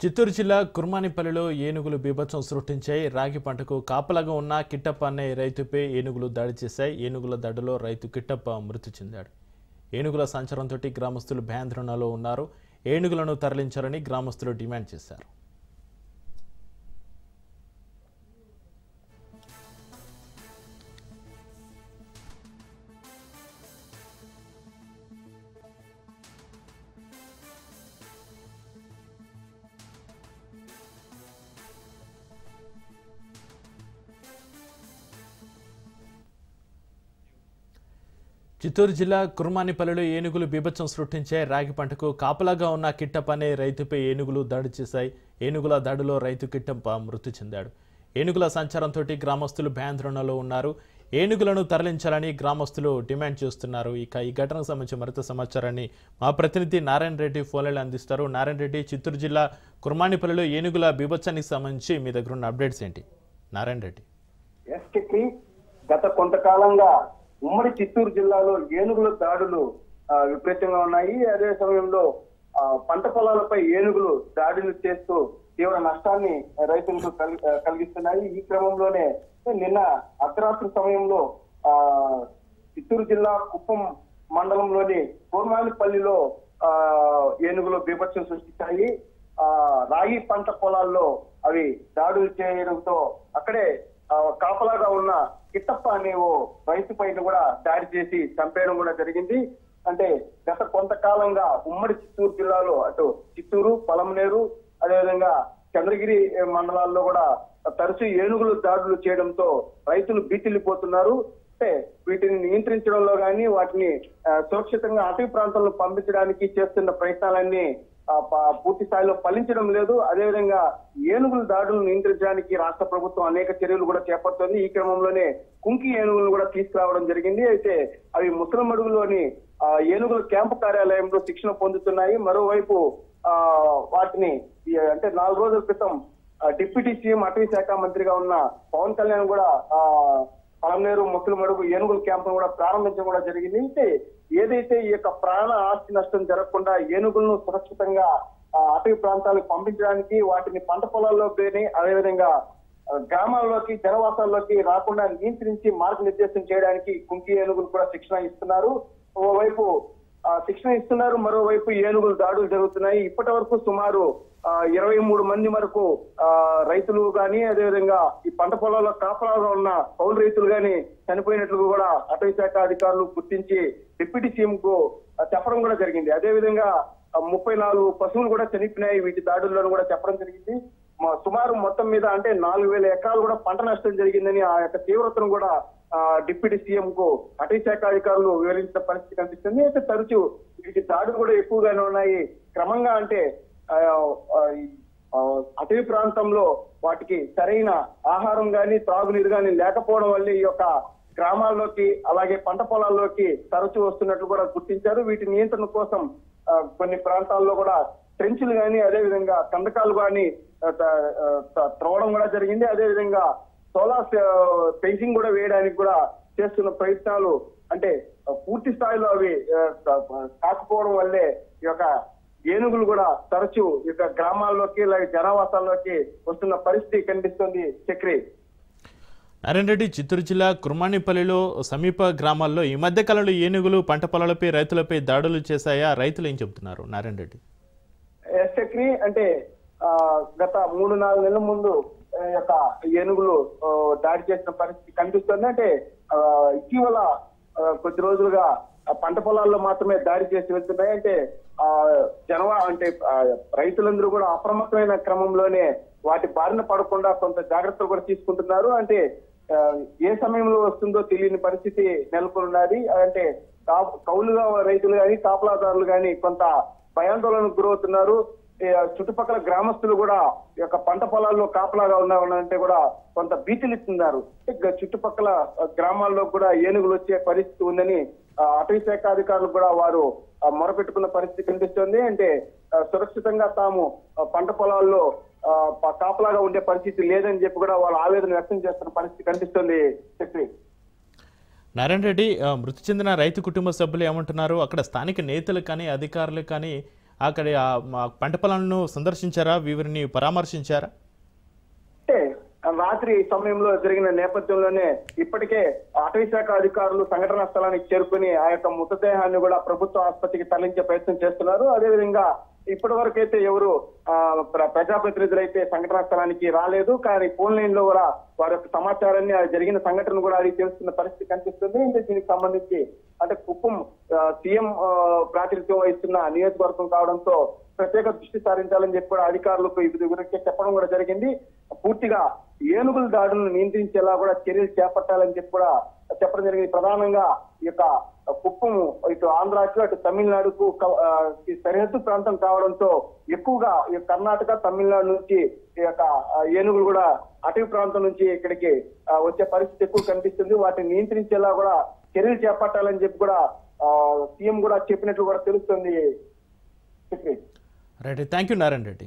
చిత్తూరు జిల్లా కుర్మానిపల్లిలో ఏనుగులు బీభత్సం సృష్టించాయి. రాగి పంటకు కాపలాగా ఉన్న కిట్టప్ప అనే రైతుపై ఏనుగులు దాడి చేశాయి. ఏనుగుల దాడిలో రైతు కిట్టప్ప మృతి చెందాడు. ఏనుగుల సంచారంతో గ్రామస్తులు భయాందోళనలో ఉన్నారు. ఏనుగులను తరలించాలని గ్రామస్తులు డిమాండ్ చేశారు. చిత్తూరు జిల్లా కుర్మానిపల్లిలో ఏనుగులు బీభత్సం సృష్టించాయి. రాగి పంటకు కాపలాగా ఉన్న కిట్టప్ప అనే రైతుపై ఏనుగులు దాడి చేశాయి. ఏనుగుల దాడిలో రైతు కిట్టప్ప మృతి చెందాడు. ఏనుగుల సంచారంతో గ్రామస్తులు భయాందోళనలో ఉన్నారు. ఏనుగులను తరలించాలని గ్రామస్తులు డిమాండ్ చేస్తున్నారు. ఇక ఈ ఘటనకు సంబంధించి మరింత సమాచారాన్ని మా ప్రతినిధి నారాయణ రెడ్డి ఫోన్లైన్ అందిస్తారు. నారాయణ రెడ్డి, చిత్తూరు జిల్లా కుర్మానిపల్లిలో ఏనుగుల బీభత్సానికి సంబంధించి మీ దగ్గర ఉన్న అప్డేట్స్ ఏంటి? నారాయణ రెడ్డి. గత కొంతకాలంగా ఉమ్మడి చిత్తూరు జిల్లాలో ఏనుగుల దాడులు విపరీతంగా ఉన్నాయి. అదే సమయంలో పంట పొలాలపై ఏనుగులు దాడులు చేస్తూ తీవ్ర నష్టాన్ని రైతులకు కలిగిస్తున్నాయి. ఈ క్రమంలోనే నిన్న అర్ధరాత్రి సమయంలో చిత్తూరు జిల్లా కుప్పం మండలంలోని కోర్మానిపల్లిలో ఏనుగులు బీభత్సం సృష్టించాయి. రాగి పంట పొలాల్లో అవి దాడులు చేయడంతో అక్కడే కాపలాగా ఉన్న కిట్టప్ప అనే ఓ రైతు పైన కూడా దాడి చేసి చంపేయడం కూడా జరిగింది. అంటే గత కొంతకాలంగా ఉమ్మడి చిత్తూరు జిల్లాలో అటు చిత్తూరు, పలమనేరు, అదేవిధంగా చంద్రగిరి మండలాల్లో కూడా తరచూ ఏనుగులు దాడులు చేయడంతో రైతులు భీతిల్లిపోతున్నారు. అంటే వీటిని నియంత్రించడంలో కానీ వాటిని సురక్షితంగా అటవీ ప్రాంతాల్లో పంపించడానికి చేస్తున్న ప్రయత్నాలన్నీ పూర్తి స్థాయిలో ఫలించడం లేదు. అదేవిధంగా ఏనుగుల దాడులను నియంత్రించడానికి రాష్ట్ర ప్రభుత్వం అనేక చర్యలు కూడా చేపడుతోంది. ఈ క్రమంలోనే కుంకి ఏనుగులను కూడా తీసుకురావడం జరిగింది. అయితే అవి ముసలమడుగులోని ఏనుగుల క్యాంపు కార్యాలయంలో శిక్షణ పొందుతున్నాయి. మరోవైపు వాటిని అంటే 4 రోజుల క్రితం డిప్యూటీ సీఎం అటవీ శాఖ మంత్రిగా ఉన్న పవన్ కళ్యాణ్ కూడా పలమనేరు ముసలమడుగు ఏనుగుల క్యాంపును కూడా ప్రారంభించడం కూడా జరిగింది. అయితే ఏదైతే ఈ యొక్క ప్రాణ ఆస్తి నష్టం జరగకుండా ఏనుగులను సురక్షితంగా అటవీ ప్రాంతాలకు పంపించడానికి, వాటిని పంట పొలాల్లోకి అదేవిధంగా గ్రామాల్లోకి జనవాసాల్లోకి రాకుండా నియంత్రించి మార్గనిర్దేశం చేయడానికి కుంకి ఏనుగులు కూడా శిక్షణ ఇస్తున్నారు. ఓవైపు శిక్షణ ఇస్తున్నారు, మరోవైపు ఏనుగులు దాడులు జరుగుతున్నాయి. ఇప్పటి వరకు సుమారు 23 మంది వరకు రైతులు గాని, అదేవిధంగా ఈ పంట పొలాల్లో కాపలాగా ఉన్న కౌలు రైతులు గాని చనిపోయినట్లు కూడా అటవీ శాఖ అధికారులు గుర్తించి డిప్యూటీ సీఎం కు చెప్పడం కూడా జరిగింది. అదేవిధంగా 34 పశువులు కూడా చనిపోయినాయి వీటి దాడుల్లోనూ కూడా చెప్పడం జరిగింది. సుమారు మొత్తం మీద అంటే 4000 ఎకరాలు కూడా పంట నష్టం జరిగిందని ఆ యొక్క తీవ్రతను కూడా డిప్యూటీ సీఎం కు అటవీ శాఖ అధికారులు వివరించిన పరిస్థితి కనిపిస్తుంది. అయితే తరచూ వీటి దాడులు కూడా ఎక్కువగానే ఉన్నాయి. క్రమంగా అంటే అటవీ ప్రాంతంలో వాటికి సరైన ఆహారం గాని, త్రాగునీరు గాని లేకపోవడం వల్ల ఈ యొక్క గ్రామాల్లోకి అలాగే పంట పొలాల్లోకి తరచూ వస్తున్నట్లు కూడా గుర్తించారు. వీటి నియంత్రణ కోసం కొన్ని ప్రాంతాల్లో కూడా ట్రెంచులు గాని, అదేవిధంగా కందకాలు గాని త్రవడం కూడా జరిగింది. అదేవిధంగా సోలార్ ఫెన్సింగ్ కూడా వేయడానికి కూడా చేస్తున్న ప్రయత్నాలు అంటే పూర్తి స్థాయిలో అవి కాకపోవడం వల్లే ఈ యొక్క ఏనుగులు కూడా తరచూ ఈ యొక్క గ్రామాల్లోకి అలాగే జనావాసాల్లోకి వస్తున్న పరిస్థితి కనిపిస్తుంది. చక్రి. నారాయణ రెడ్డి, చిత్తూరు జిల్లా కుర్మానిపల్లిలో సమీప గ్రామాల్లో ఈ మధ్య కాలంలో ఏనుగులు పంట పొలాలపై రైతులపై దాడులు చేశాయా? రైతులు ఏం చెబుతున్నారు? నారాయణ రెడ్డి. చక్రి, అంటే గత 3-4 నెలల ముందు యొక్క ఏనుగులు దాడి చేసిన పరిస్థితి కనిపిస్తుంది. అంటే ఇటీవల కొద్ది రోజులుగా పంట పొలాల్లో మాత్రమే దాడి చేసి వెళ్తున్నాయి. అంటే అంటే రైతులందరూ కూడా అప్రమత్తమైన క్రమంలోనే వాటి బారిన పడకుండా కొంత జాగ్రత్తలు కూడా తీసుకుంటున్నారు. అంటే ఏ సమయంలో వస్తుందో తెలియని పరిస్థితి నెలకొన్నది. అంటే కౌలుగా రైతులు కానీ, కాపలాదారులు కానీ కొంత భయాందోళనకు గురవుతున్నారు. చుట్టుపక్కల గ్రామస్తులు కూడా ఈ యొక్క పంట పొలాల్లో కాపలాగా ఉన్నారంటే కూడా కొంత భీతిలిస్తున్నారు. చుట్టుపక్కల గ్రామాల్లో కూడా ఏనుగులు వచ్చే పరిస్థితి ఉందని అటవీ శాఖ అధికారులు కూడా వారు మొరపెట్టుకున్న పరిస్థితి కనిపిస్తుంది. అంటే సురక్షితంగా తాము పంట పొలాల్లో కాపలాగా ఉండే పరిస్థితి లేదని చెప్పి కూడా వాళ్ళు ఆవేదన వ్యక్తం చేస్తున్న పరిస్థితి కనిపిస్తుంది. చక్రి. నారాయణ రెడ్డి, మృతి చెందిన రైతు కుటుంబ సభ్యులు ఏమంటున్నారు? అక్కడ స్థానిక నేతలు కానీ, అధికారులు కానీ అక్కడ పంట పొలాలను సందర్శించారా, వీరిని పరామర్శించారా? అంటే రాత్రి సమయంలో జరిగిన నేపథ్యంలోనే ఇప్పటికే అటవీ శాఖ అధికారులు సంఘటనా స్థలానికి చేరుకుని ఆ యొక్క మృతదేహాన్ని కూడా ప్రభుత్వ ఆసుపత్రికి తరలించే ప్రయత్నం చేస్తున్నారు. అదేవిధంగా ఇప్పటి వరకు అయితే ఎవరు ప్రజాప్రతినిధులు అయితే సంఘటనా స్థలానికి రాలేదు. కానీ ఫోన్ లైన్ లో కూడా వారి యొక్క సమాచారాన్ని జరిగిన సంఘటన కూడా అడిగి తెలుస్తున్న పరిస్థితి కనిపిస్తుంది. ఇంకా దీనికి సంబంధించి అంటే కుప్పం సీఎం ప్రాతినిధ్యం వహిస్తున్న నియోజకవర్గం కావడంతో ప్రత్యేక దృష్టి సారించాలని చెప్పి కూడా అధికారులకు ఇది గురించి చెప్పడం కూడా జరిగింది. పూర్తిగా ఏనుగుల దాడులను నియంత్రించేలా కూడా చర్యలు చేపట్టాలని చెప్పి కూడా చెప్పడం జరిగింది. ప్రధానంగా ఈ యొక్క కుప్పం ఇటు ఆంధ్రాకు అటు తమిళనాడుకు సరిహద్దు ప్రాంతం కావడంతో ఎక్కువగా ఈ కర్ణాటక తమిళనాడు నుంచి ఈ యొక్క ఏనుగులు కూడా అటవీ ప్రాంతం నుంచి ఇక్కడికి వచ్చే పరిస్థితి ఎక్కువ కనిపిస్తుంది. వాటిని నియంత్రించేలా కూడా చర్యలు చేపట్టాలని చెప్పి కూడా సీఎం కూడా చెప్పినట్లు కూడా తెలుస్తుంది. Right, thank you Narayana Reddy.